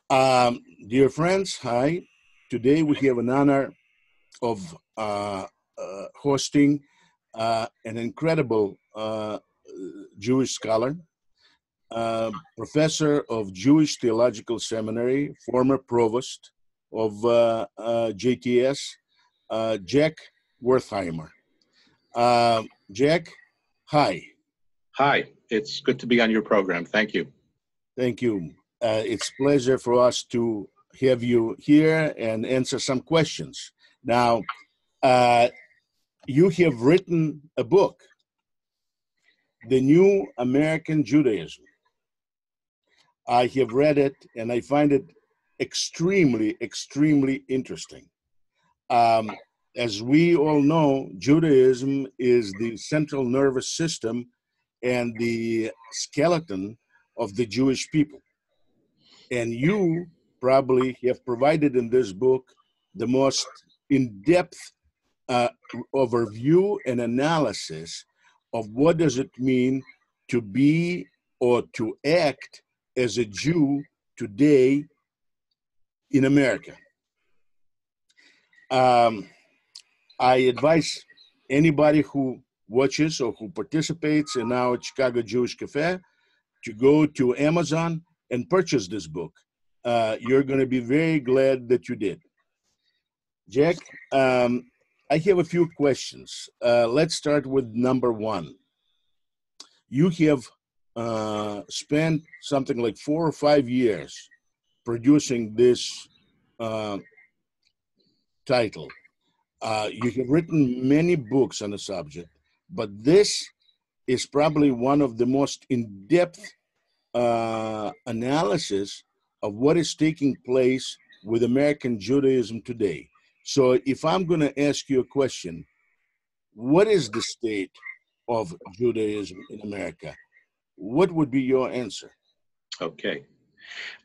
Dear friends, hi. Today we have an honor of hosting an incredible Jewish scholar, professor of Jewish Theological Seminary, former provost of JTS, Jack Wertheimer. Jack, hi. Hi, it's good to be on your program. Thank you. Thank you. It's a pleasure for us to have you here and answer some questions. Now, you have written a book, The New American Judaism. I have read it and I find it extremely interesting. As we all know, Judaism is the central nervous system and the skeleton of the Jewish people. And you probably have provided in this book the most in-depth overview and analysis of what does it mean to be or to act as a Jew today in America. I advise anybody who watches or who participates in our Chicago Jewish Cafe to go to Amazon and purchase this book. You're going to be very glad that you did. Jack, I have a few questions. Let's start with number one. You have spent something like 4 or 5 years producing this title. You have written many books on the subject, but this is probably one of the most in-depth analysis of what is taking place with American Judaism today. So if I'm going to ask you a question, what is the state of Judaism in America? What would be your answer? Okay.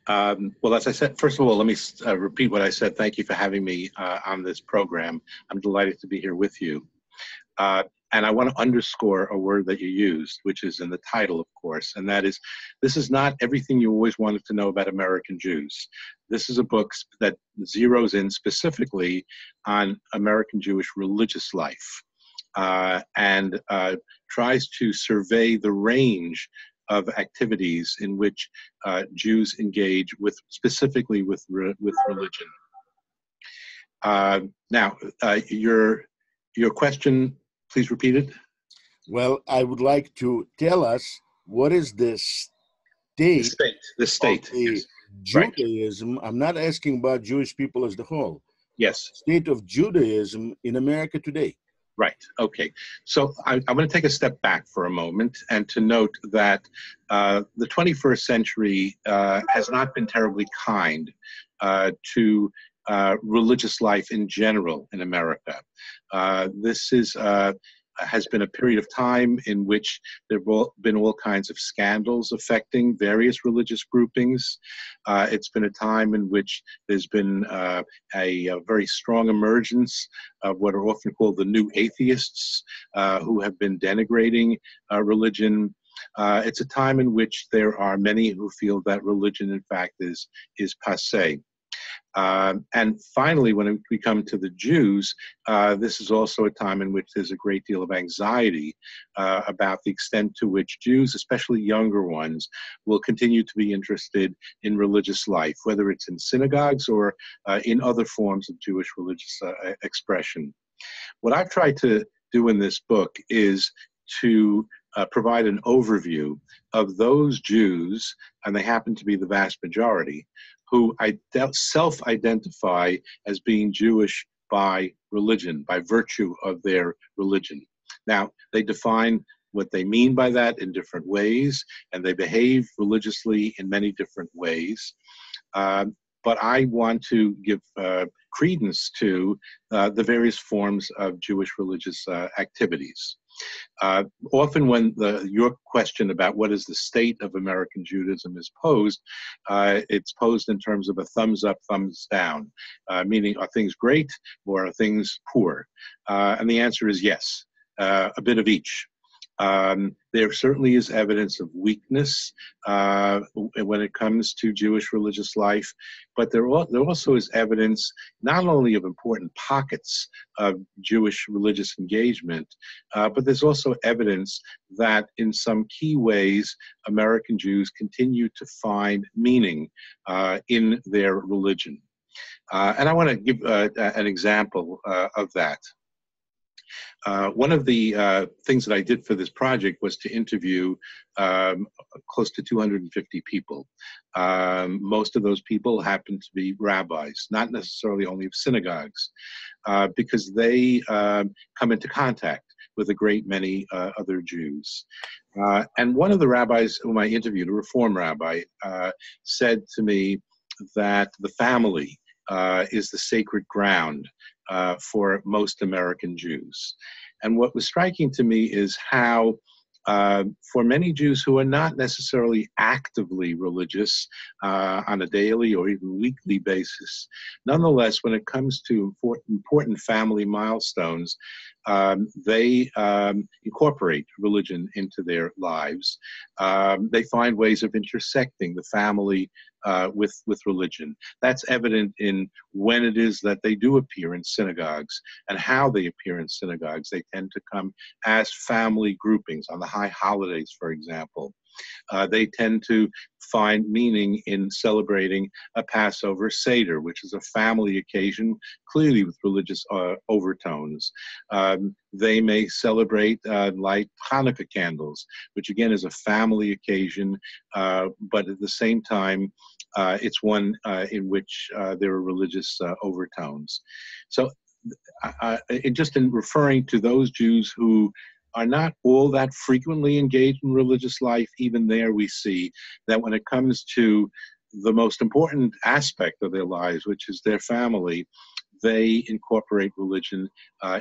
Well, as I said, first of all, let me repeat what I said. Thank you for having me on this program. I'm delighted to be here with you. And I want to underscore a word that you used, which is in the title, of course, and that is, this is not everything you always wanted to know about American Jews. This is a book that zeroes in specifically on American Jewish religious life and tries to survey the range of activities in which Jews engage with, specifically with religion. Now, your question, please repeat it. Well, I would like to tell us what is the state of yes. Judaism. Right. I'm not asking about Jewish people as the whole. Yes. State of Judaism in America today. Right. Okay. So I'm going to take a step back for a moment and to note that the 21st century has not been terribly kind to religious life in general in America. This has been a period of time in which there have been all kinds of scandals affecting various religious groupings. It's been a time in which there's been a very strong emergence of what are often called the new atheists, who have been denigrating religion. It's a time in which there are many who feel that religion, in fact, is passé. And finally, when we come to the Jews, this is also a time in which there's a great deal of anxiety about the extent to which Jews, especially younger ones, will continue to be interested in religious life, whether it's in synagogues or in other forms of Jewish religious expression. What I've tried to do in this book is to provide an overview of those Jews, and they happen to be the vast majority, who self-identify as being Jewish by religion, by virtue of their religion. Now, they define what they mean by that in different ways, and they behave religiously in many different ways. But I want to give credence to the various forms of Jewish religious activities. Often when your question about what is the state of American Judaism is posed, it's posed in terms of a thumbs up, thumbs down, meaning are things great or are things poor? And the answer is yes, a bit of each. There certainly is evidence of weakness when it comes to Jewish religious life, but there also is evidence not only of important pockets of Jewish religious engagement, but there's also evidence that in some key ways, American Jews continue to find meaning in their religion. And I want to give an example of that. One of the things that I did for this project was to interview close to 250 people. Most of those people happen to be rabbis, not necessarily only of synagogues, because they come into contact with a great many other Jews. And one of the rabbis whom I interviewed, a Reform rabbi, said to me that the family is the sacred ground for most American Jews. And what was striking to me is how for many Jews who are not necessarily actively religious on a daily or even weekly basis, nonetheless, when it comes to important family milestones, they incorporate religion into their lives. They find ways of intersecting the family with religion. That's evident in when it is that they do appear in synagogues and how they appear in synagogues. They tend to come as family groupings on the high holidays, for example. They tend to find meaning in celebrating a Passover Seder, which is a family occasion, clearly with religious overtones. They may celebrate light Hanukkah candles, which again is a family occasion, but at the same time, it's one in which there are religious overtones. So just in referring to those Jews who are not all that frequently engaged in religious life, even there we see that when it comes to the most important aspect of their lives, which is their family, they incorporate religion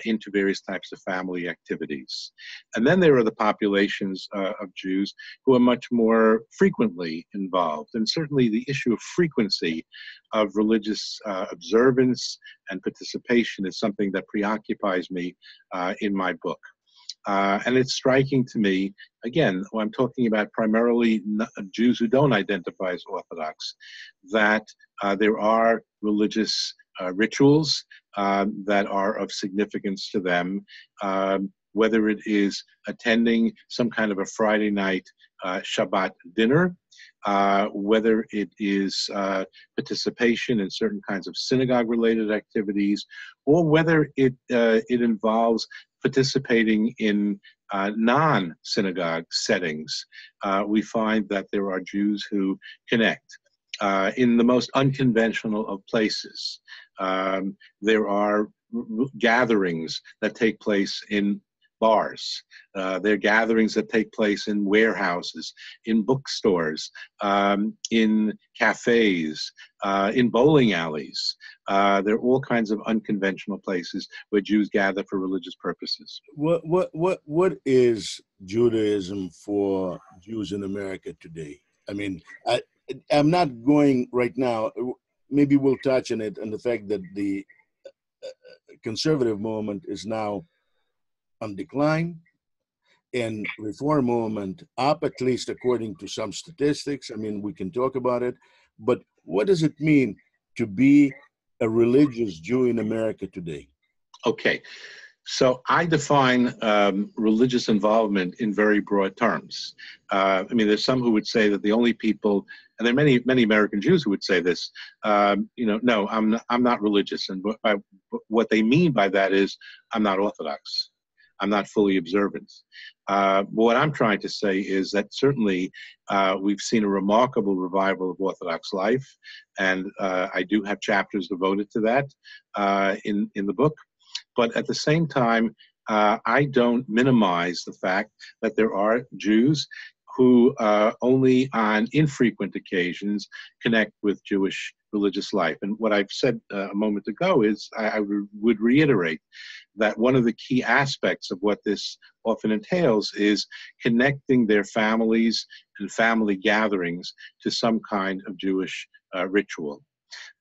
into various types of family activities. And then there are the populations of Jews who are much more frequently involved. And certainly the issue of frequency of religious observance and participation is something that preoccupies me in my book. And it's striking to me, again, when I'm talking about primarily Jews who don't identify as Orthodox, that there are religious rituals that are of significance to them, whether it is attending some kind of a Friday night Shabbat dinner, whether it is participation in certain kinds of synagogue-related activities, or whether it involves participating in non-synagogue settings. We find that there are Jews who connect in the most unconventional of places. There are gatherings that take place in bars. There are gatherings that take place in warehouses, in bookstores, in cafes, in bowling alleys. There are all kinds of unconventional places where Jews gather for religious purposes. What is Judaism for Jews in America today? I mean, I'm not going right now. Maybe we'll touch on it, and the fact that the conservative movement is now on decline and reform movement up, at least according to some statistics. I mean, we can talk about it, but what does it mean to be a religious Jew in America today? Okay, so I define religious involvement in very broad terms. I mean, there's some who would say that the only people, and there are many American Jews who would say this, no, I'm not religious. And what they mean by that is, I'm not Orthodox. I'm not fully observant. What I'm trying to say is that certainly we've seen a remarkable revival of Orthodox life, and I do have chapters devoted to that in the book. But at the same time, I don't minimize the fact that there are Jews who only on infrequent occasions connect with Jewish religious life. And what I've said a moment ago is I would reiterate that one of the key aspects of what this often entails is connecting their families and family gatherings to some kind of Jewish ritual.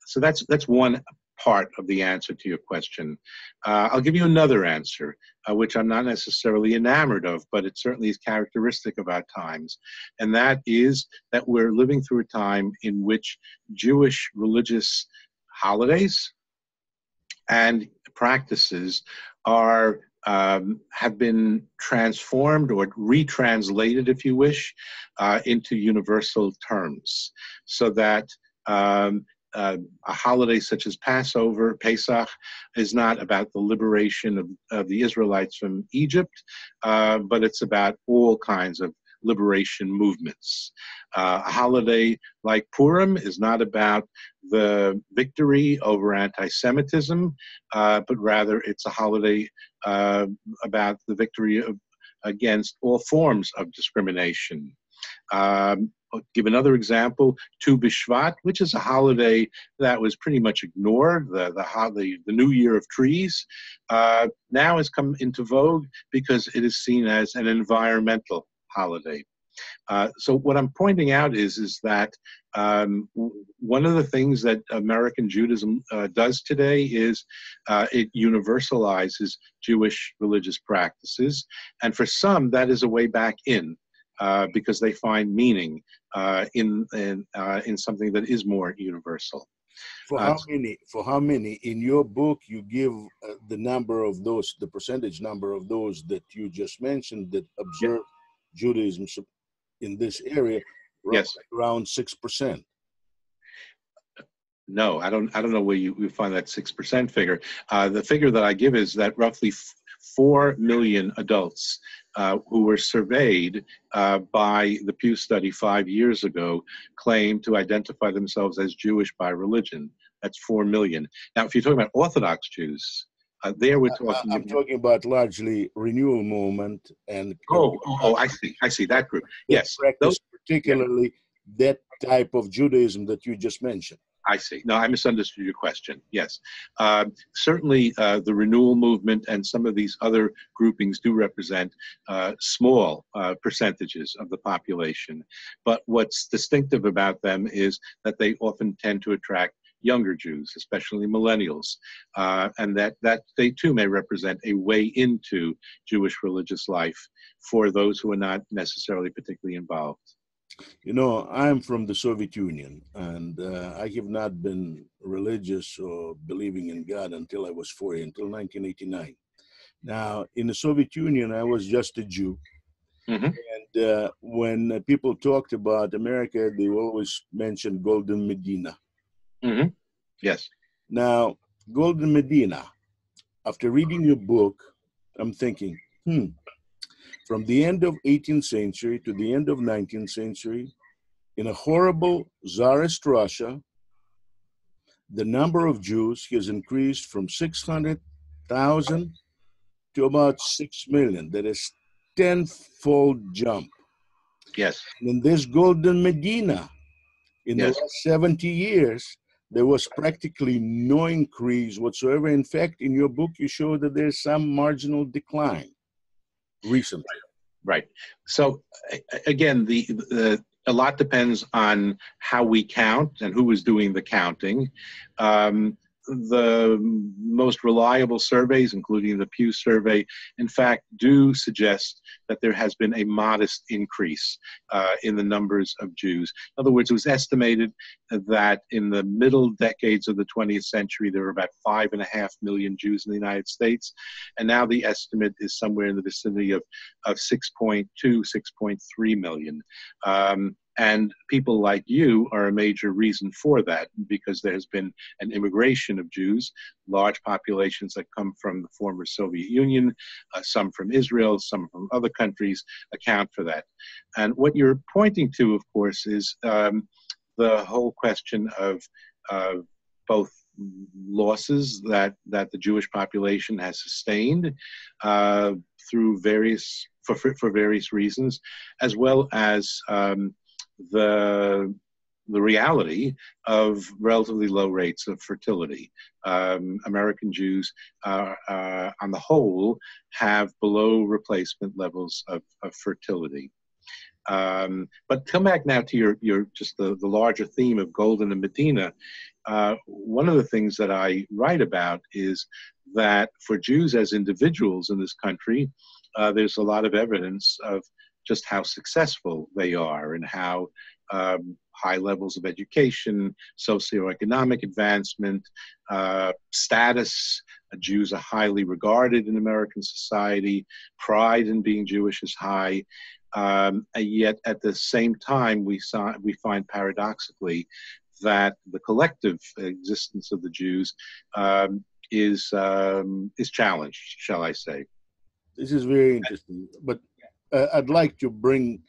So that's one part of the answer to your question. I'll give you another answer, which I'm not necessarily enamored of, but it certainly is characteristic of our times. And that is that we're living through a time in which Jewish religious holidays and practices are have been transformed or retranslated, if you wish, into universal terms, so that a holiday such as Passover, Pesach, is not about the liberation of the Israelites from Egypt, but it's about all kinds of liberation movements. A holiday like Purim is not about the victory over anti-Semitism, but rather it's a holiday about the victory against all forms of discrimination. I'll give another example, Tu B'Shvat, which is a holiday that was pretty much ignored, the New Year of Trees, now has come into vogue because it is seen as an environmental holiday. So what I'm pointing out is that one of the things that American Judaism does today is it universalizes Jewish religious practices, and for some that is a way back in. Because they find meaning in something that is more universal. For how many? For how many? In your book, you give the number of those, the percentage number of those that you just mentioned that observe Judaism in this area. Yes, around 6%. No, I don't know where you find that 6% figure. The figure that I give is that roughly 4 million adults who were surveyed by the Pew study 5 years ago claim to identify themselves as Jewish by religion. That's 4 million. Now, if you're talking about Orthodox Jews, there we're talking. I'm talking about largely renewal movement and. I see that group. Yes, practice particularly that type of Judaism that you just mentioned. I see. No, I misunderstood your question. Yes. Certainly the renewal movement and some of these other groupings do represent small percentages of the population. But what's distinctive about them is that they often tend to attract younger Jews, especially millennials, and that they too may represent a way into Jewish religious life for those who are not necessarily particularly involved. You know, I'm from the Soviet Union, and I have not been religious or believing in God until I was 40, until 1989. Now, in the Soviet Union, I was just a Jew. Mm-hmm. And when people talked about America, they always mentioned Golden Medina. Mm-hmm. Yes. Now, Golden Medina, after reading your book, I'm thinking, from the end of 18th century to the end of 19th century, in a horrible Tsarist Russia, the number of Jews has increased from 600,000 to about 6 million. That is 10-fold jump. Yes. And in this Golden Medina, in the last 70 years, there was practically no increase whatsoever. In fact, in your book, you show that there's some marginal decline recently. Right. So again, a lot depends on how we count and who is doing the counting. The most reliable surveys, including the Pew survey, in fact, do suggest that there has been a modest increase in the numbers of Jews. In other words, it was estimated that in the middle decades of the 20th century, there were about 5.5 million Jews in the United States. And now the estimate is somewhere in the vicinity of 6.2, 6.3 million. And people like you are a major reason for that, because there has been an immigration of Jews, large populations that come from the former Soviet Union, some from Israel, some from other countries account for that. And what you're pointing to, of course, is the whole question of both losses that the Jewish population has sustained through for various reasons, as well as the reality of relatively low rates of fertility. American Jews, on the whole, have below replacement levels of fertility. But come back now to your just the larger theme of Golden and Medina. One of the things that I write about is that for Jews as individuals in this country, there's a lot of evidence of just how successful they are and how high levels of education, socioeconomic advancement, status. Jews are highly regarded in American society. Pride in being Jewish is high. And yet, at the same time, we find paradoxically that the collective existence of the Jews is challenged, shall I say? This is very interesting, but I'd like to bring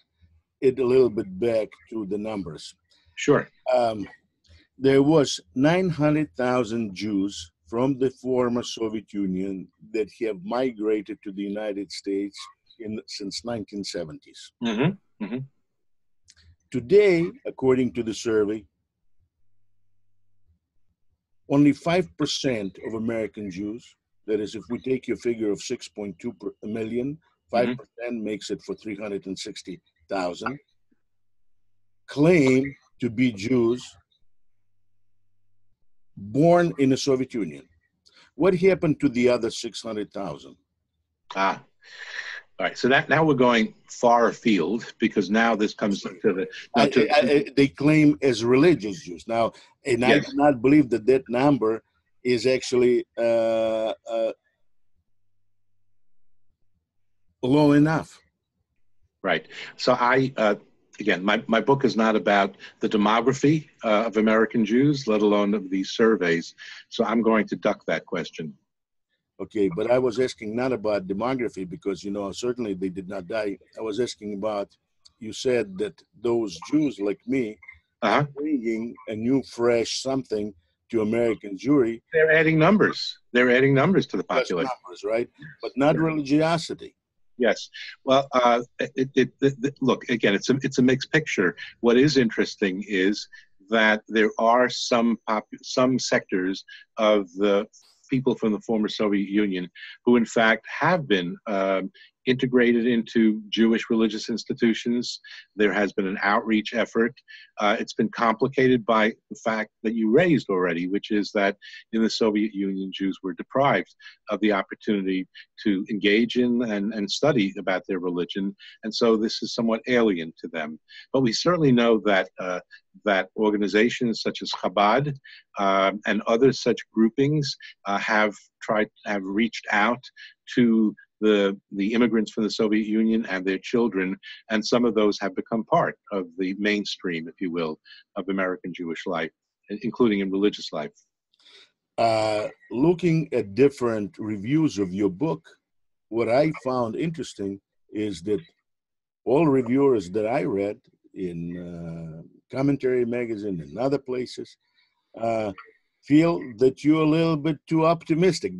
it a little bit back to the numbers. Sure. There was 900,000 Jews from the former Soviet Union that have migrated to the United States since 1970s. Mm-hmm. Mm-hmm. Today, according to the survey, only 5% of American Jews, that is, if we take your figure of 6.2 million, 5% makes it for 360,000, claim to be Jews born in the Soviet Union. What happened to the other 600,000? All right. So now we're going far afield, because now this comes to the. They claim as religious Jews now, and yes. I do not believe that number is actually low enough. Right. So again, my book is not about the demography of American Jews, let alone of these surveys. So I'm going to duck that question. Okay, but I was asking not about demography, because, certainly they did not die. I was asking about, you said that those Jews like me are bringing a new, fresh something to American Jewry. They're adding numbers. They're adding numbers to the population. Numbers, right? But not religiosity. Yes. Well, look, again, it's a mixed picture. What is interesting is that there are some sectors of the people from the former Soviet Union who, in fact, have been integrated into Jewish religious institutions. There has been an outreach effort. It's been complicated by the fact that you raised already, which is that in the Soviet Union, Jews were deprived of the opportunity to engage in and study about their religion. And so this is somewhat alien to them. But we certainly know that that organizations such as Chabad and other such groupings have reached out to the immigrants from the Soviet Union and their children, and some of those have become part of the mainstream, if you will, of American Jewish life, including in religious life. Looking at different reviews of your book, what I found interesting is that all reviewers that I read in Commentary Magazine and other places feel that you're a little bit too optimistic.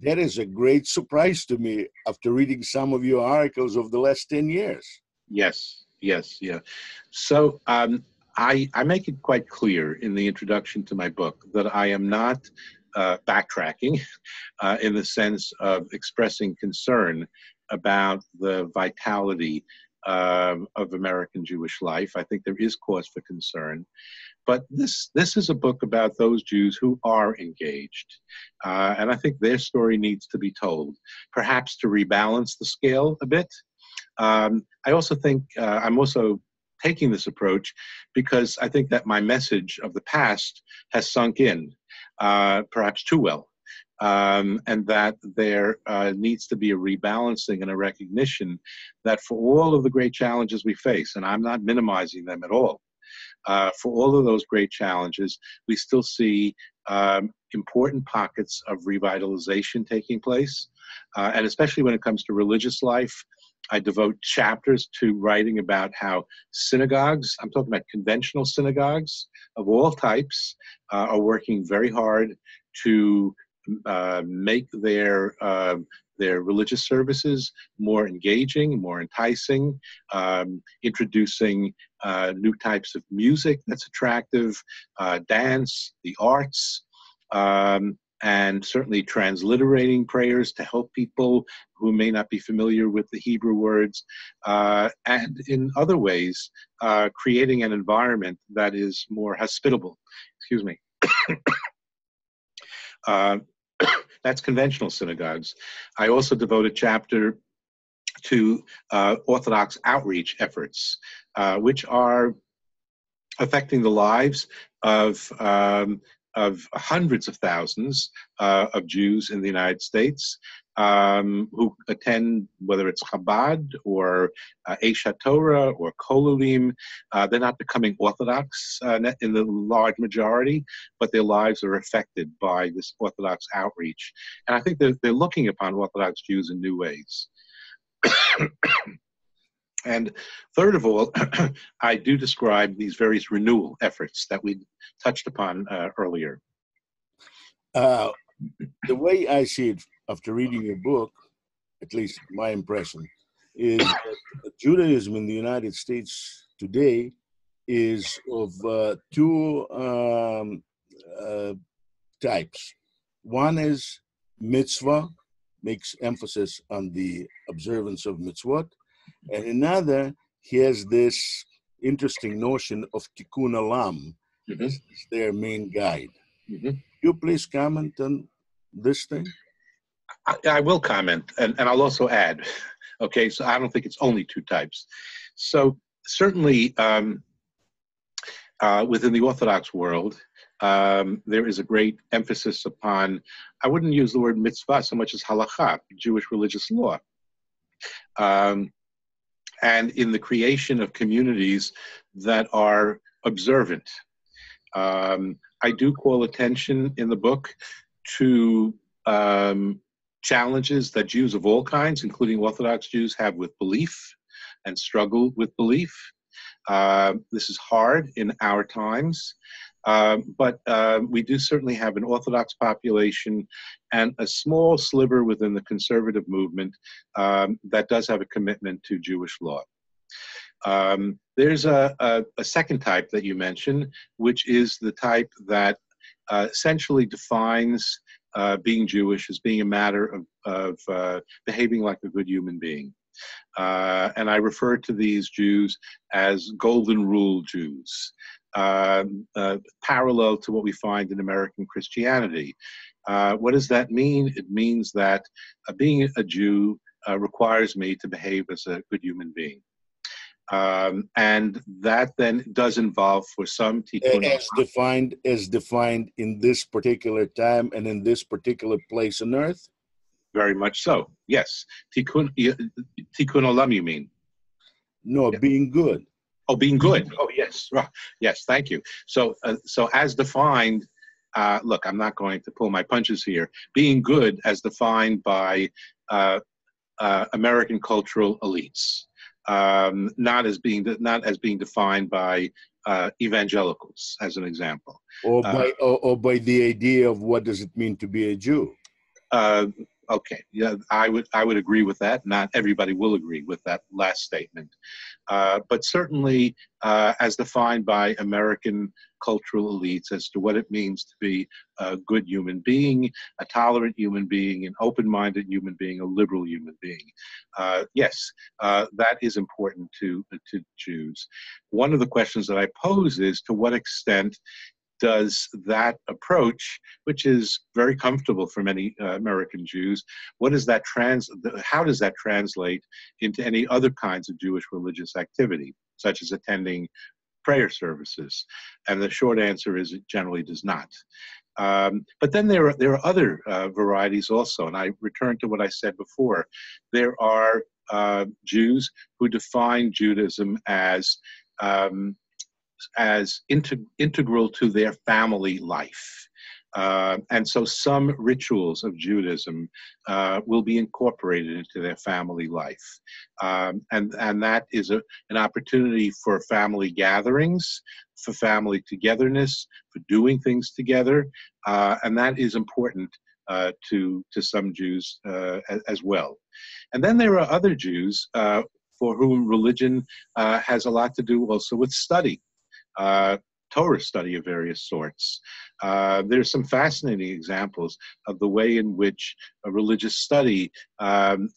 That is a great surprise to me after reading some of your articles of the last 10 years. Yes. So I make it quite clear in the introduction to my book that I am not backtracking in the sense of expressing concern about the vitality of American Jewish life. I think there is cause for concern. But this is a book about those Jews who are engaged. And I think their story needs to be told, perhaps to rebalance the scale a bit. I also think I'm also taking this approach because I think that my message of the past has sunk in, perhaps too well. And that there needs to be a rebalancing and a recognition that for all of the great challenges we face, and I'm not minimizing them at all, for all of those great challenges, we still see important pockets of revitalization taking place. And especially when it comes to religious life, I devote chapters to writing about how synagogues, I'm talking about conventional synagogues of all types, are working very hard to make their religious services more engaging, more enticing, introducing new types of music that's attractive, dance, the arts, and certainly transliterating prayers to help people who may not be familiar with the Hebrew words, and in other ways, creating an environment that is more hospitable. Excuse me. That's conventional synagogues. I also devote a chapter to Orthodox outreach efforts, which are affecting the lives of hundreds of thousands of Jews in the United States who attend, whether it's Chabad or Eish HaTorah or Kololim. They're not becoming Orthodox in the large majority, but their lives are affected by this Orthodox outreach. And I think they're looking upon Orthodox Jews in new ways. And third of all, I do describe these various renewal efforts that we touched upon earlier. The way I see it after reading your book, at least my impression, is that Judaism in the United States today is of two types. One is mitzvah, makes emphasis on the observance of mitzvot, and another, he has this interesting notion of tikkun olam as their main guide. You please comment on this thing? I will comment, and I'll also add. Okay, so I don't think it's only two types. So certainly within the Orthodox world, there is a great emphasis upon, I wouldn't use the word mitzvah so much as halakha, Jewish religious law. And in the creation of communities that are observant. I do call attention in the book to challenges that Jews of all kinds, including Orthodox Jews, have with belief and struggle with belief. This is hard in our times, but we do certainly have an Orthodox population and a small sliver within the conservative movement that does have a commitment to Jewish law. There's a second type that you mentioned, which is the type that essentially defines being Jewish as being a matter of behaving like a good human being. And I refer to these Jews as golden rule Jews, parallel to what we find in American Christianity. What does that mean? It means that being a Jew requires me to behave as a good human being. And that then does involve for some tikkun as defined in this particular time and in this particular place on earth. Very much so. Yes, tikkun olam. You mean? No, yeah. Being good. Oh, being good. Oh, yes. Yes. Thank you. So as defined. Look, I'm not going to pull my punches here. Being good as defined by American cultural elites. Not as being defined by evangelicals, as an example, or by the idea of what does it mean to be a Jew. Okay, yeah, I would agree with that. Not everybody will agree with that last statement, but certainly as defined by American cultural elites as to what it means to be a good human being, a tolerant human being, an open-minded human being, a liberal human being. Yes, that is important to Jews. One of the questions that I pose is, to what extent does that approach, which is very comfortable for many American Jews, how does that translate into any other kinds of Jewish religious activity, such as attending prayer services? And the short answer is it generally does not. But then there are other varieties also, and I return to what I said before. There are Jews who define Judaism as integral to their family life. And so some rituals of Judaism will be incorporated into their family life. And that is an opportunity for family gatherings, for family togetherness, for doing things together. And that is important to some Jews as well. And then there are other Jews for whom religion has a lot to do also with study. Torah study of various sorts. There's some fascinating examples of the way in which a religious study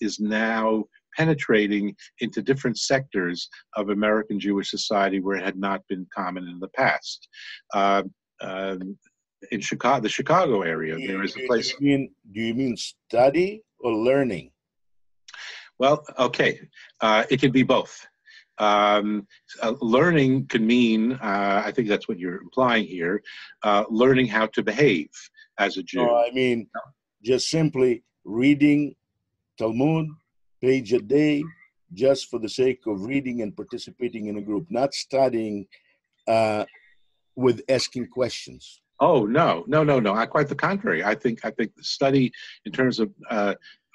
is now penetrating into different sectors of American Jewish society where it had not been common in the past. Uh, in Chicago, the Chicago area, there is a place. Do you mean study or learning? Well, okay, it can be both. Learning can mean, I think that's what you're implying here, learning how to behave as a Jew. No, I mean just simply reading Talmud, page a day, just for the sake of reading and participating in a group, not studying with asking questions. Oh, no. Quite the contrary. I think the study in terms of,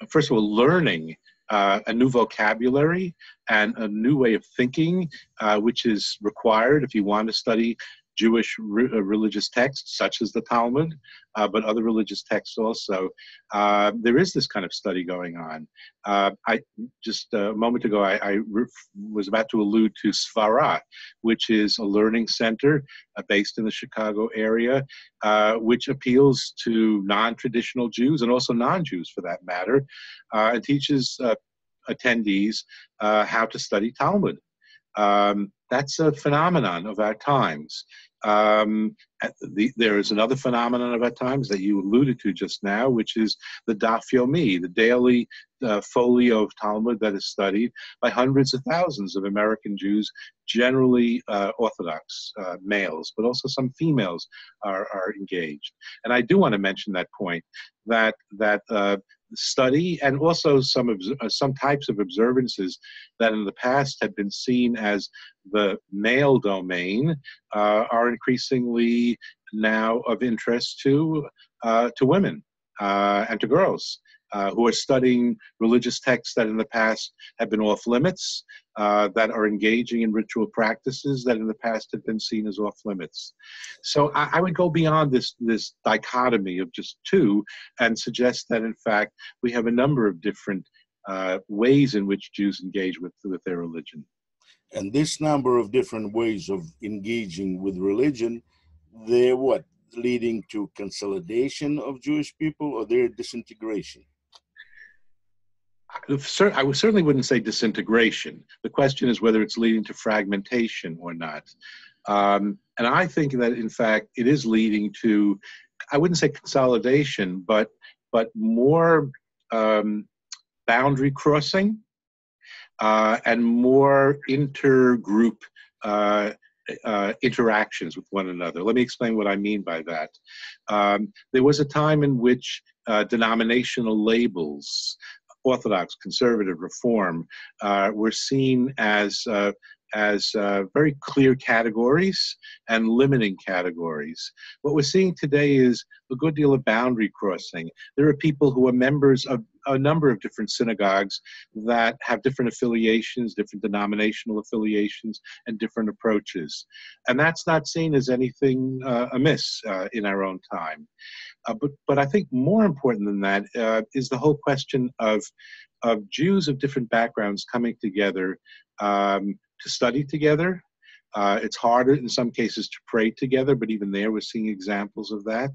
first of all, learning a new vocabulary and a new way of thinking, which is required if you want to study Jewish religious texts, such as the Talmud, but other religious texts also. There is this kind of study going on. I just a moment ago, I was about to allude to Svara, which is a learning center based in the Chicago area, which appeals to non-traditional Jews and also non-Jews for that matter, and teaches attendees how to study Talmud. That's a phenomenon of our times. There is another phenomenon of our times that you alluded to just now, which is the Daf Yomi, the daily folio of Talmud that is studied by hundreds of thousands of American Jews, generally Orthodox males, but also some females are engaged. And I do want to mention that point, that study and also some types of observances that in the past had been seen as the male domain are increasingly now of interest to women and to girls who are studying religious texts that in the past have been off limits, that are engaging in ritual practices that in the past had been seen as off limits. So I would go beyond this dichotomy of just two and suggest that in fact we have a number of different ways in which Jews engage with their religion. And this number of different ways of engaging with religion, they're what? Leading to consolidation of Jewish people, or their disintegration? I certainly wouldn't say disintegration. The question is whether it's leading to fragmentation or not. And I think that, in fact, it is leading to, I wouldn't say consolidation, but more boundary crossing and more intergroup interactions with one another. Let me explain what I mean by that. There was a time in which denominational labels, Orthodox, conservative, reform, were seen as very clear categories and limiting categories. What we're seeing today is a good deal of boundary crossing. There are people who are members of a number of different synagogues that have different affiliations, different denominational affiliations, and different approaches. And that's not seen as anything amiss in our own time. But I think more important than that is the whole question of Jews of different backgrounds coming together to study together. It's harder in some cases to pray together, but even there we're seeing examples of that.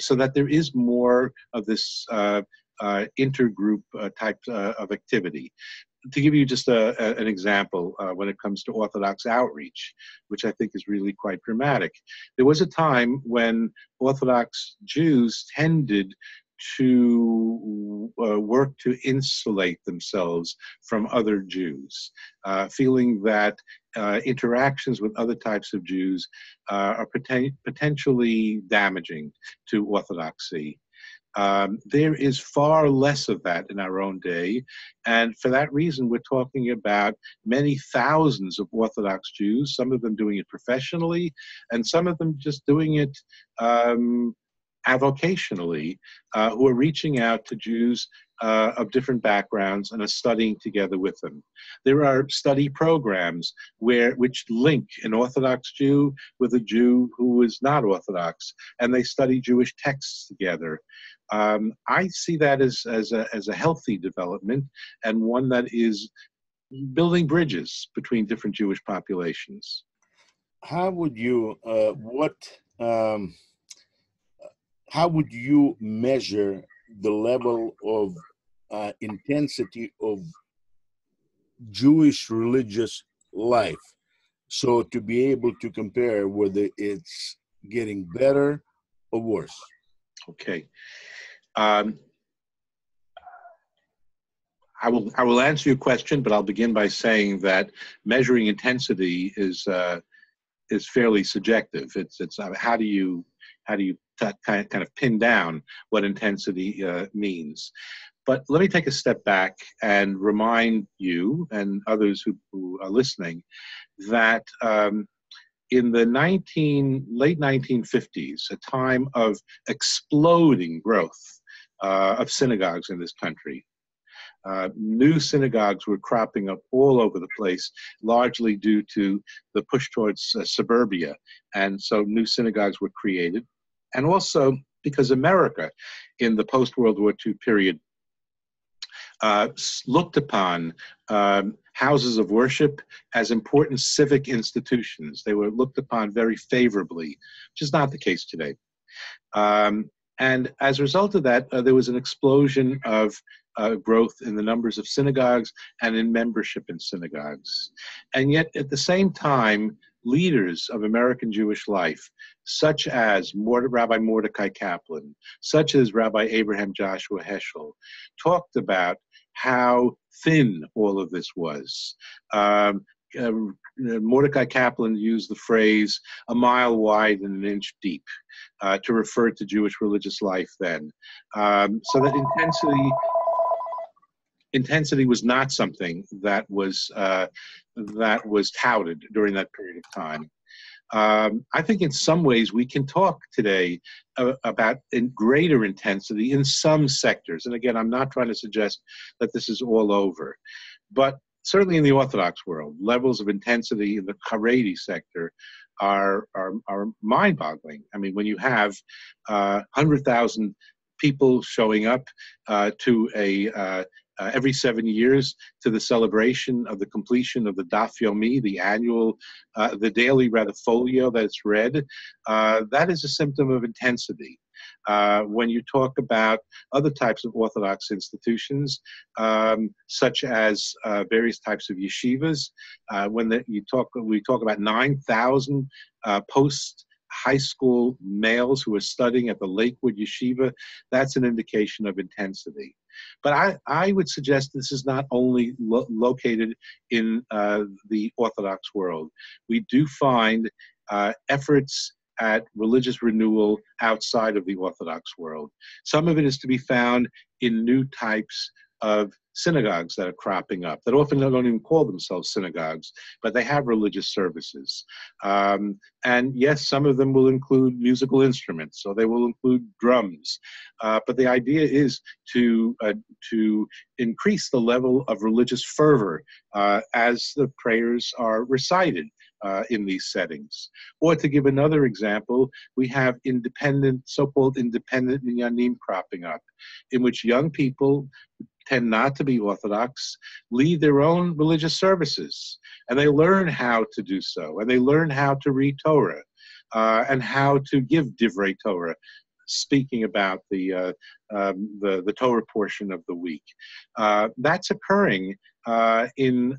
So that there is more of this intergroup type of activity. To give you just an example, when it comes to Orthodox outreach, which I think is really quite dramatic, there was a time when Orthodox Jews tended to work to insulate themselves from other Jews, feeling that interactions with other types of Jews are potentially damaging to Orthodoxy. There is far less of that in our own day, and for that reason we're talking about many thousands of Orthodox Jews, some of them doing it professionally, and some of them just doing it avocationally, who are reaching out to Jews of different backgrounds and are studying together with them. There are study programs which link an Orthodox Jew with a Jew who is not Orthodox, and they study Jewish texts together. I see that as a healthy development, and one that is building bridges between different Jewish populations. how would you how would you measure the level of intensity of Jewish religious life, so to be able to compare whether it's getting better or worse? Okay. Um, I will answer your question, but I'll begin by saying that measuring intensity is fairly subjective. It's how do you kind of pin down what intensity means. But let me take a step back and remind you and others who are listening that in the late 1950s, a time of exploding growth of synagogues in this country. New synagogues were cropping up all over the place, largely due to the push towards suburbia. And so new synagogues were created. And also because America, in the post-World War II period, looked upon houses of worship as important civic institutions. They were looked upon very favorably, which is not the case today. And as a result of that, there was an explosion of growth in the numbers of synagogues and in membership in synagogues. And yet, at the same time, leaders of American Jewish life, such as Rabbi Mordecai Kaplan, such as Rabbi Abraham Joshua Heschel, talked about how thin all of this was. Mordecai Kaplan used the phrase "a mile wide and an inch deep" to refer to Jewish religious life then. So that intensity was not something that was touted during that period of time. I think in some ways we can talk today about greater intensity in some sectors. And again, I'm not trying to suggest that this is all over, but certainly in the Orthodox world, levels of intensity in the Haredi sector are mind-boggling. I mean, when you have 100,000 people showing up to every 7 years to the celebration of the completion of the Daf Yomi, the annual, the daily folio that's read, that is a symptom of intensity. When you talk about other types of Orthodox institutions, such as various types of yeshivas, we talk about 9,000 post-high school males who are studying at the Lakewood Yeshiva, that's an indication of intensity. But I would suggest this is not only located in the Orthodox world. We do find efforts at religious renewal outside of the Orthodox world. Some of it is to be found in new types of synagogues that are cropping up, that often don't even call themselves synagogues, but they have religious services. And yes, some of them will include musical instruments, so they will include drums. But the idea is to increase the level of religious fervor as the prayers are recited in these settings. Or to give another example, we have so-called independent minyanim cropping up, in which young people tend not to be Orthodox, lead their own religious services, and they learn how to do so, and they learn how to read Torah, and how to give divrei Torah, speaking about the Torah portion of the week. That's occurring in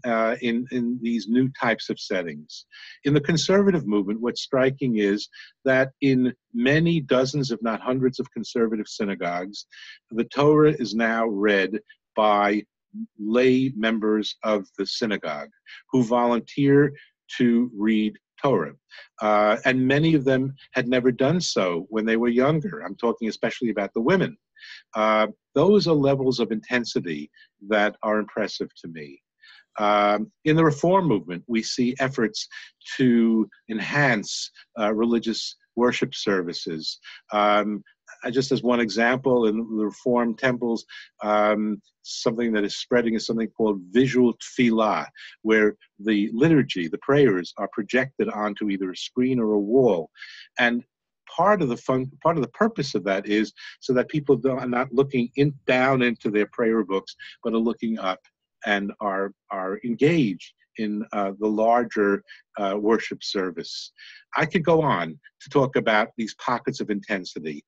these new types of settings. In the conservative movement, what's striking is that in many dozens, if not hundreds, of conservative synagogues, the Torah is now read by lay members of the synagogue who volunteer to read Torah. And many of them had never done so when they were younger. I'm talking especially about the women. Those are levels of intensity that are impressive to me. In the Reform movement, we see efforts to enhance religious worship services. Just as one example, in the Reform temples, something that is spreading is something called visual tefillah, where the liturgy, the prayers, are projected onto either a screen or a wall. And part of the purpose of that is so that people are not looking down into their prayer books, but are looking up and are engaged in the larger worship service. I could go on to talk about these pockets of intensity.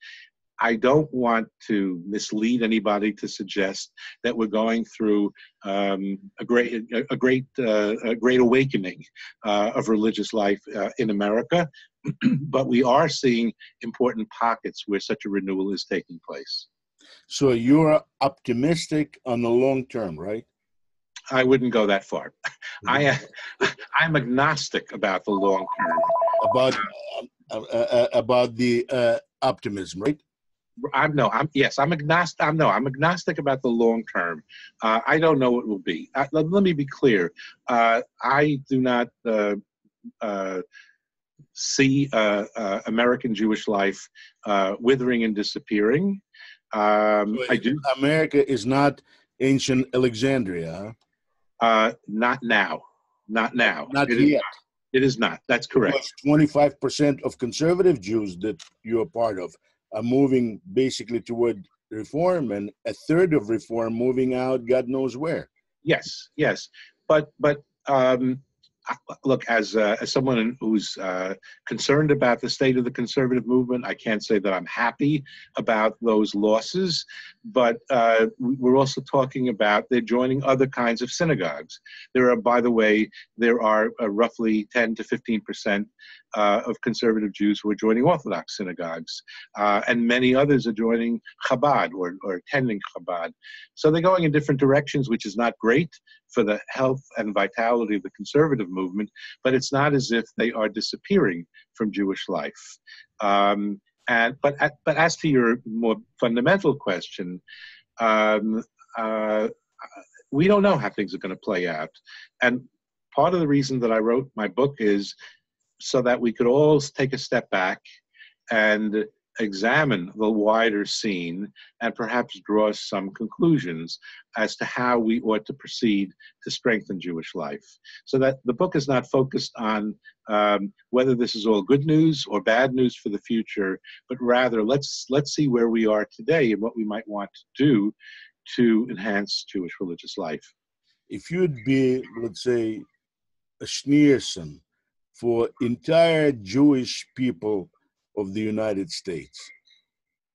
I don't want to mislead anybody to suggest that we're going through a great awakening of religious life in America, but we are seeing important pockets where such a renewal is taking place. So you're optimistic on the long term, right? I wouldn't go that far. I'm agnostic about the long term. About the optimism, right? I'm agnostic. I'm agnostic about the long term. I don't know what will be. Let me be clear. I do not see American Jewish life withering and disappearing. I do. America is not ancient Alexandria. Not now. Not now. Not yet. It is not. That's correct. 25% of conservative Jews that you're part of are moving basically toward reform, and a third of reform moving out God knows where. Yes. But look, as someone who's concerned about the state of the conservative movement, I can't say that I'm happy about those losses, but we're also talking about they're joining other kinds of synagogues. By the way, there are roughly 10 to 15% of conservative Jews who are joining Orthodox synagogues, and many others are joining Chabad or attending Chabad. So they're going in different directions, which is not great for the health and vitality of the conservative movement, but it's not as if they are disappearing from Jewish life. But as to your more fundamental question, we don't know how things are going to play out. And part of the reason that I wrote my book is so that we could all take a step back and examine the wider scene and perhaps draw some conclusions as to how we ought to proceed to strengthen Jewish life. So that the book is not focused on whether this is all good news or bad news for the future, but rather let's see where we are today and what we might want to do to enhance Jewish religious life. If you'd be, let's say, a Schneerson for entire Jewish people of the United States,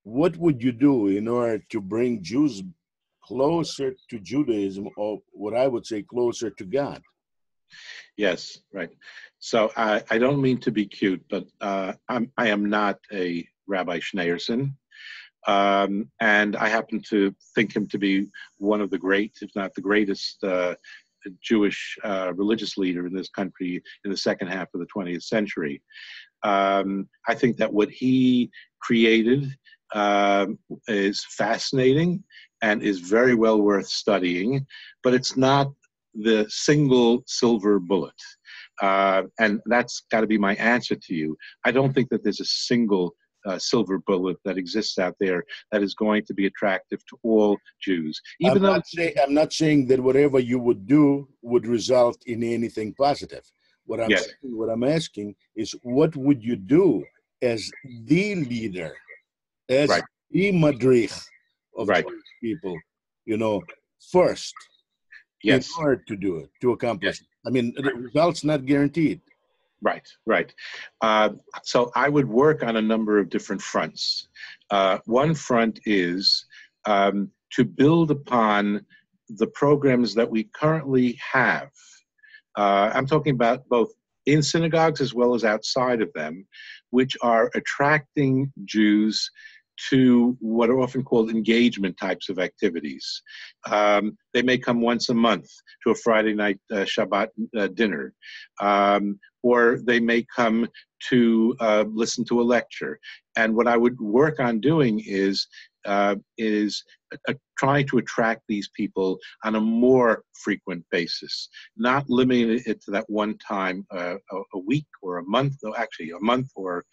what would you do in order to bring Jews closer to Judaism, or what I would say closer to God? Yes, right. So I don't mean to be cute, but I am not a Rabbi Schneerson. And I happen to think him to be one of the great, if not the greatest, Jewish religious leader in this country in the second half of the 20th century. I think that what he created is fascinating and is very well worth studying, but it's not the single silver bullet. And that's got to be my answer to you. I don't think that there's a single silver bullet that exists out there that is going to be attractive to all Jews. I'm not saying that whatever you would do would result in anything positive. What I'm asking is, what would you do as the leader, as the madrich of Jewish people, first, in order to do it, to accomplish it? I mean, the result's not guaranteed. Right. So I would work on a number of different fronts. One front is to build upon the programs that we currently have. I'm talking about both in synagogues as well as outside of them, which are attracting Jews to what are often called engagement types of activities. They may come once a month to a Friday night Shabbat dinner, or they may come to listen to a lecture. And what I would work on doing is trying to attract these people on a more frequent basis, not limiting it to that one time a week or a month, though actually a month or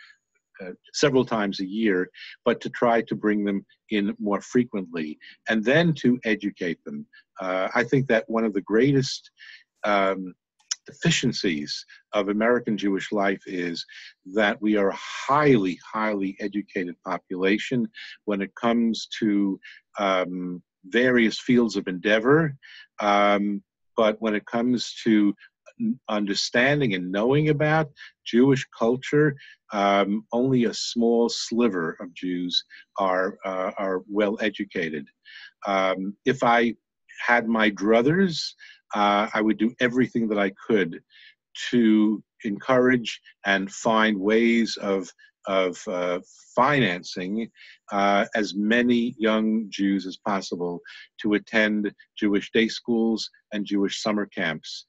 several times a year, but to try to bring them in more frequently and then to educate them. I think that one of the greatest deficiencies of American Jewish life is that we are a highly, highly educated population when it comes to various fields of endeavor, but when it comes to understanding and knowing about Jewish culture, only a small sliver of Jews are well educated. If I had my druthers, I would do everything that I could to encourage and find ways of financing as many young Jews as possible to attend Jewish day schools and Jewish summer camps,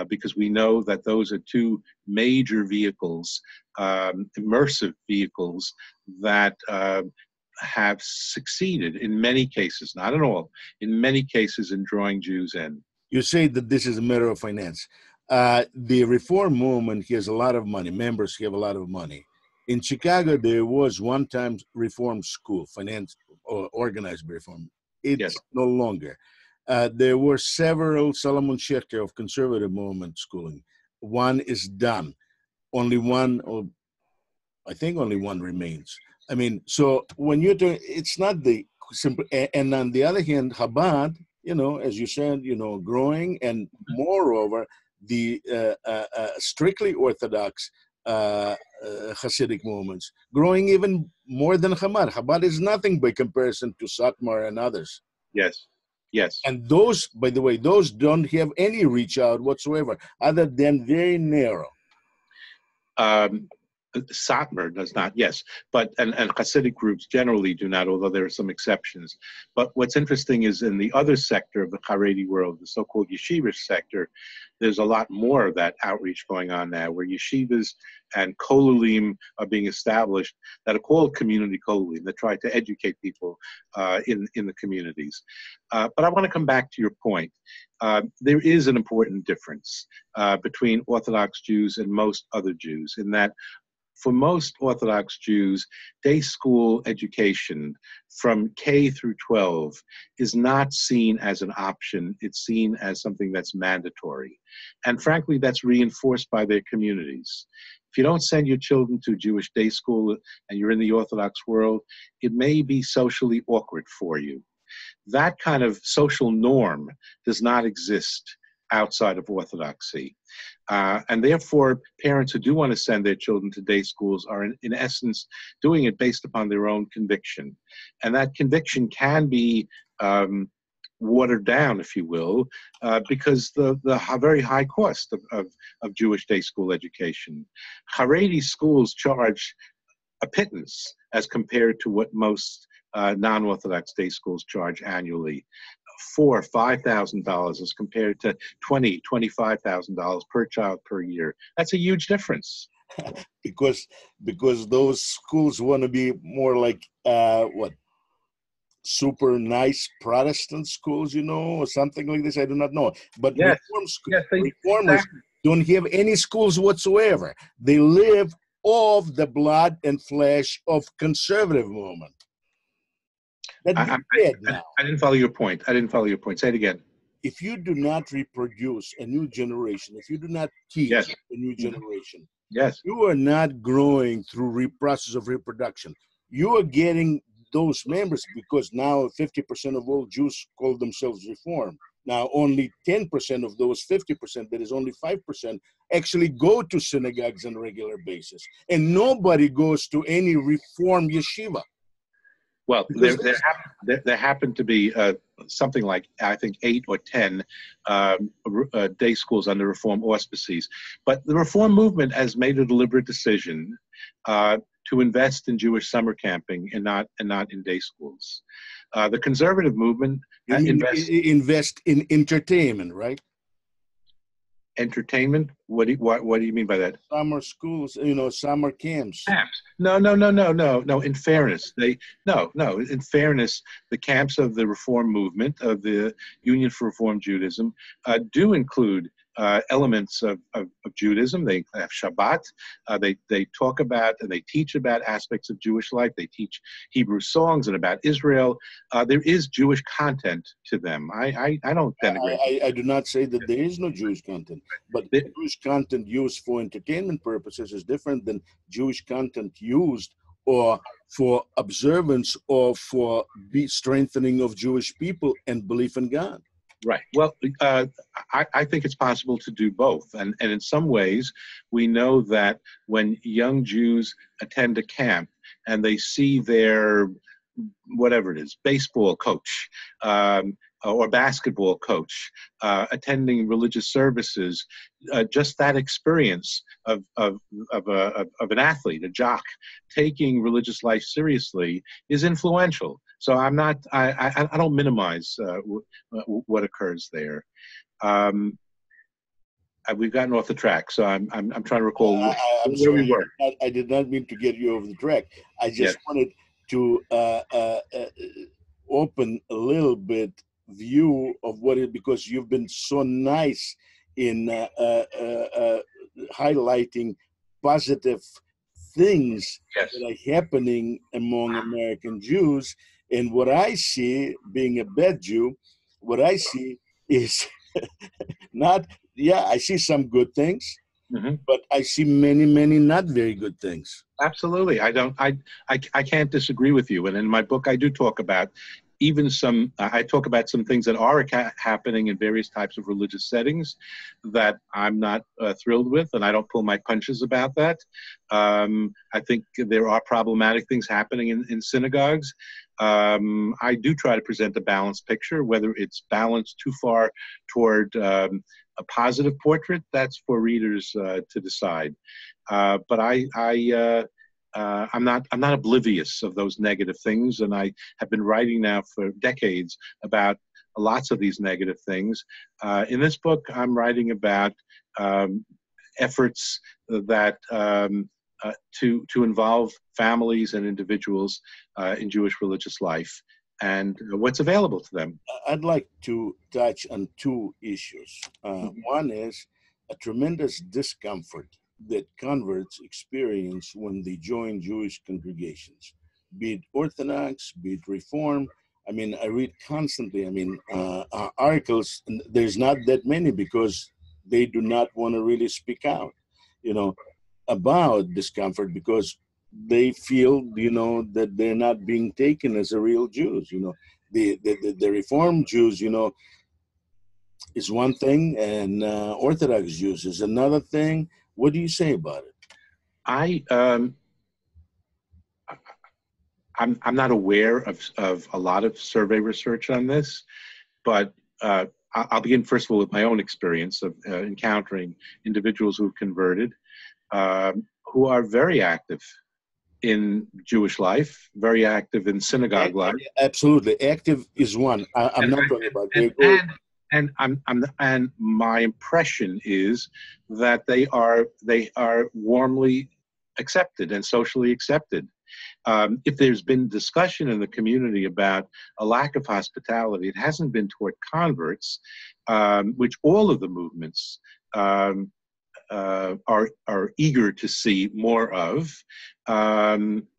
because we know that those are two major vehicles, immersive vehicles, that have succeeded in many cases, not in all, in many cases in drawing Jews in. You say that this is a matter of finance. The reform movement has a lot of money. Members have a lot of money. In Chicago, there was one time reform school, finance or organized by reform. It's Yes. no longer. There were several Solomon Schechter of conservative movement schooling. One is done. Only one, or I think only one remains. I mean, so when you're doing, it's not the simple, and on the other hand, Chabad, you know, as you said, you know, growing, and moreover, the strictly Orthodox Hasidic movements growing even more than Chabad. Chabad is nothing by comparison to Satmar and others. Yes, yes. And those, by the way, those don't have any reach out whatsoever, other than very narrow. Satmar does not, yes, but and Hasidic groups generally do not, although there are some exceptions. But what's interesting is in the other sector of the Haredi world, the so-called yeshivish sector, there's a lot more of that outreach going on now, where yeshivas and kollalim are being established that are called community kollalim, that try to educate people in the communities. But I want to come back to your point. There is an important difference between Orthodox Jews and most other Jews, in that for most Orthodox Jews, day school education from K through 12 is not seen as an option. It's seen as something that's mandatory. And frankly, that's reinforced by their communities. If you don't send your children to Jewish day school and you're in the Orthodox world, it may be socially awkward for you. That kind of social norm does not exist outside of Orthodoxy. And therefore, parents who do want to send their children to day schools are, in essence, doing it based upon their own conviction. And that conviction can be watered down, if you will, because the very high cost of Jewish day school education. Haredi schools charge a pittance as compared to what most non-Orthodox day schools charge annually. $4,000 or $5,000 as compared to $20,000, $25,000 per child per year. That's a huge difference. because those schools want to be more like super nice Protestant schools, you know, or something like this. I do not know. But yes. reformers exactly. Don't have any schools whatsoever. They live off the blood and flesh of conservative movement. I didn't follow your point. Say it again. If you do not reproduce a new generation, if you do not teach yes. a new generation, yes, you are not growing through process of reproduction. You are getting those members, because now 50% of all Jews call themselves Reform. Now only 10% of those 50%, that is only 5%, actually go to synagogues on a regular basis. And nobody goes to any Reform yeshiva. Well, there happened to be something like, I think, 8 or 10 day schools under Reform auspices. But the Reform movement has made a deliberate decision to invest in Jewish summer camping and not in day schools. The conservative movement invest in entertainment, right? Entertainment? What do you mean by that? Summer schools, you know, summer camps. No. In fairness, In fairness, the camps of the Reform movement, of the Union for Reform Judaism, do include elements of Judaism. They have Shabbat. They talk about and they teach about aspects of Jewish life. They teach Hebrew songs and about Israel. There is Jewish content to them. I don't denigrate. I do not say that there is no Jewish content, but the Jewish content used for entertainment purposes is different than Jewish content used or for observance or for strengthening of Jewish people and belief in God. Right. Well, I think it's possible to do both. And in some ways, we know that when young Jews attend a camp and they see their, whatever it is, baseball coach or basketball coach attending religious services, just that experience of an athlete, a jock, taking religious life seriously is influential. So I don't minimize what occurs there. We've gotten off the track, so I'm trying to recall I'm where we sorry, were. I did not mean to get you over the track. I just Yes. wanted to open a little bit view of what it, because you've been so nice in highlighting positive things Yes. that are happening among American Jews. And what I see, being a bad Jew, what I see is not, yeah, I see some good things, Mm-hmm. but I see many, many not very good things. Absolutely. I can't disagree with you. And in my book, I do talk about even I talk about some things that are happening in various types of religious settings that I'm not thrilled with, and I don't pull my punches about that. I think there are problematic things happening in synagogues. I do try to present a balanced picture, whether it's balanced too far toward a positive portrait, that's for readers to decide. But I'm not oblivious of those negative things, and I have been writing now for decades about lots of these negative things. In this book, I'm writing about efforts that to involve families and individuals in Jewish religious life and what's available to them. I'd like to touch on two issues. One is a tremendous discomfort that converts experience when they join Jewish congregations, be it Orthodox, be it Reform. I mean, I read constantly, articles, and there's not that many because they do not want to really speak out, about discomfort, because they feel, that they're not being taken as a real Jews. The Reform Jews, is one thing, and Orthodox Jews is another thing. What do you say about it? I'm not aware of a lot of survey research on this, but I'll begin first of all with my own experience of encountering individuals who've converted, who are very active in Jewish life, very active in synagogue life. Absolutely, active is one. I'm not talking about and my impression is that they are warmly accepted and socially accepted. If there's been discussion in the community about a lack of hospitality, it hasn't been toward converts, which all of the movements are eager to see more of,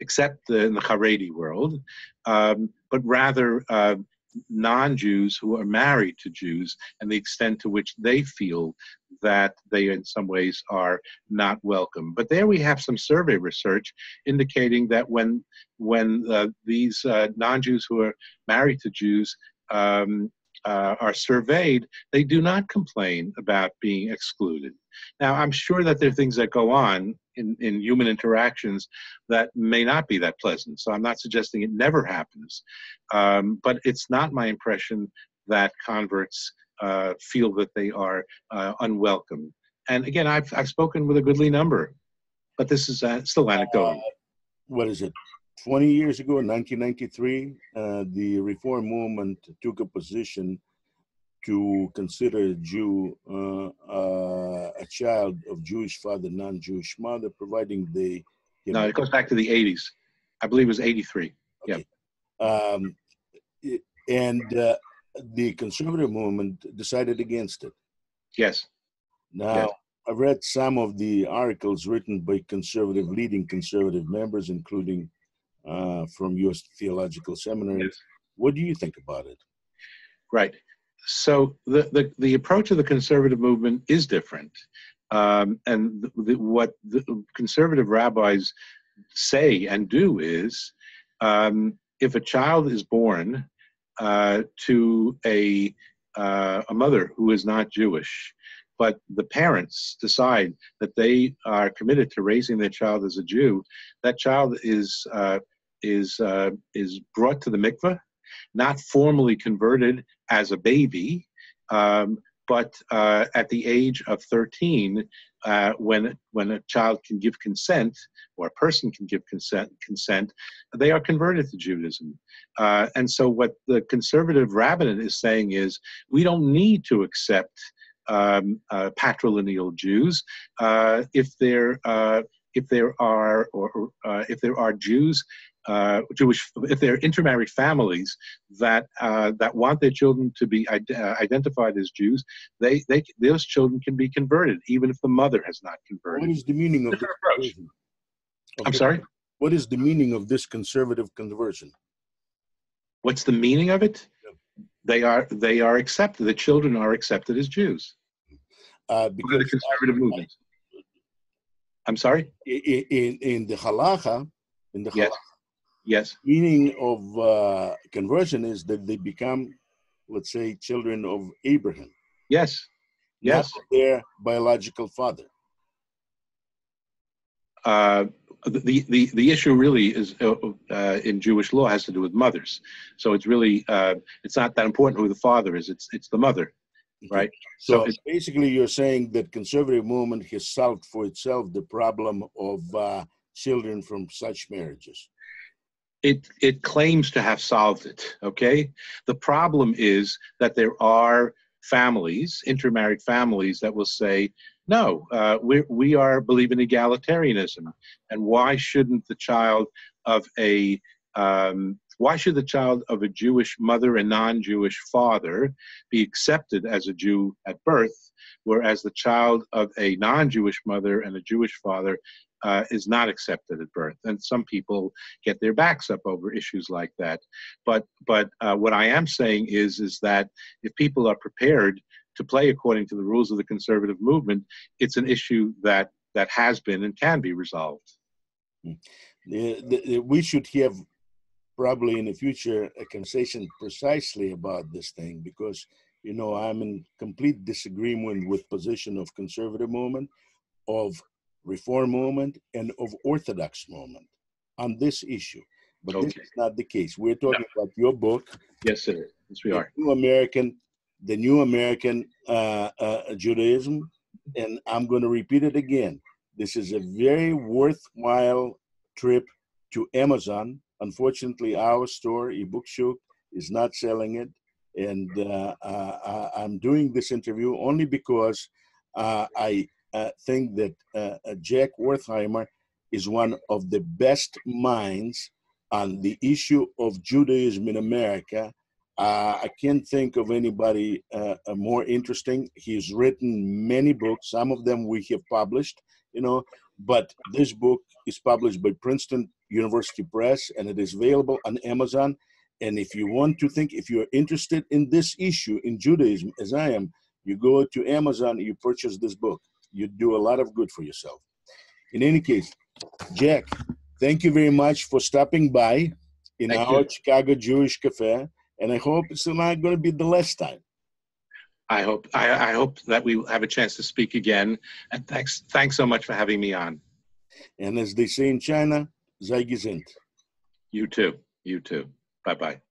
except in the Haredi world, but rather non-Jews who are married to Jews and the extent to which they feel that they in some ways are not welcome. But there we have some survey research indicating that when these non-Jews who are married to Jews are surveyed, they do not complain about being excluded. Now, I'm sure that there are things that go on in human interactions that may not be that pleasant. So I'm not suggesting it never happens. But it's not my impression that converts feel that they are unwelcome. And again, I've spoken with a goodly number, but this is still anecdotal. What is it? 20 years ago, in 1993, the Reform movement took a position to consider a Jew a child of Jewish father, non-Jewish mother, providing they... No, it goes back to the 80s. I believe it was 83. Okay. Yeah. And the conservative movement decided against it. Yes. Now, yes. I've read some of the articles written by leading conservative members, including from U.S. Theological Seminary. Yes. What do you think about it? Right. So the approach of the conservative movement is different. And what the conservative rabbis say and do is, if a child is born to a a mother who is not Jewish, but the parents decide that they are committed to raising their child as a Jew, that child is brought to the mikveh, not formally converted as a baby, but at the age of 13, when a child can give consent, or a person can give consent, they are converted to Judaism. And so what the conservative rabbinate is saying is, we don't need to accept patrilineal Jews if there are Jews, if they're intermarried families that want their children to be identified as Jews, those children can be converted even if the mother has not converted. What is the meaning of this conversion? I'm sorry? What is the meaning of this conservative conversion? What's the meaning of it? They are accepted. The children are accepted as Jews. Because the conservative movement. I'm sorry? In the halacha, yes. Meaning of conversion is that they become, let's say, children of Abraham. Yes. Not their biological father. The issue really is in Jewish law has to do with mothers. So it's really it's not that important who the father is. It's the mother, right? So basically, you're saying that conservative movement has solved for itself the problem of children from such marriages. It claims to have solved it. Okay. The problem is that there are families, intermarried families, that will say, no, we believe in egalitarianism, and why shouldn't the child of a Jewish mother and non-Jewish father be accepted as a Jew at birth, whereas the child of a non-Jewish mother and a Jewish father is not accepted at birth? And some people get their backs up over issues like that. But what I am saying is that if people are prepared to play according to the rules of the conservative movement, it's an issue that has been and can be resolved. We should have probably in the future a conversation precisely about this thing, because I'm in complete disagreement with position of conservative movement, of Reform movement, and of Orthodox movement on this issue. But this is not the case. We're talking about your book. Yes, sir. Yes, we are. The New American Judaism, and I'm going to repeat it again. This is a very worthwhile trip to Amazon. Unfortunately, our store, eBookshop, is not selling it, and I'm doing this interview only because I think that Jack Wertheimer is one of the best minds on the issue of Judaism in America. I can't think of anybody more interesting. He's written many books. Some of them we have published, but this book is published by Princeton University Press, and it is available on Amazon. And if you're interested in this issue in Judaism, as I am, you go to Amazon, you purchase this book. You do a lot of good for yourself. In any case, Jack, thank you very much for stopping by in our Chicago Jewish Cafe. And I hope it's not going to be the last time. I hope that we will have a chance to speak again. And thanks so much for having me on. And as they say in China, sei gesund. You too. Bye-bye.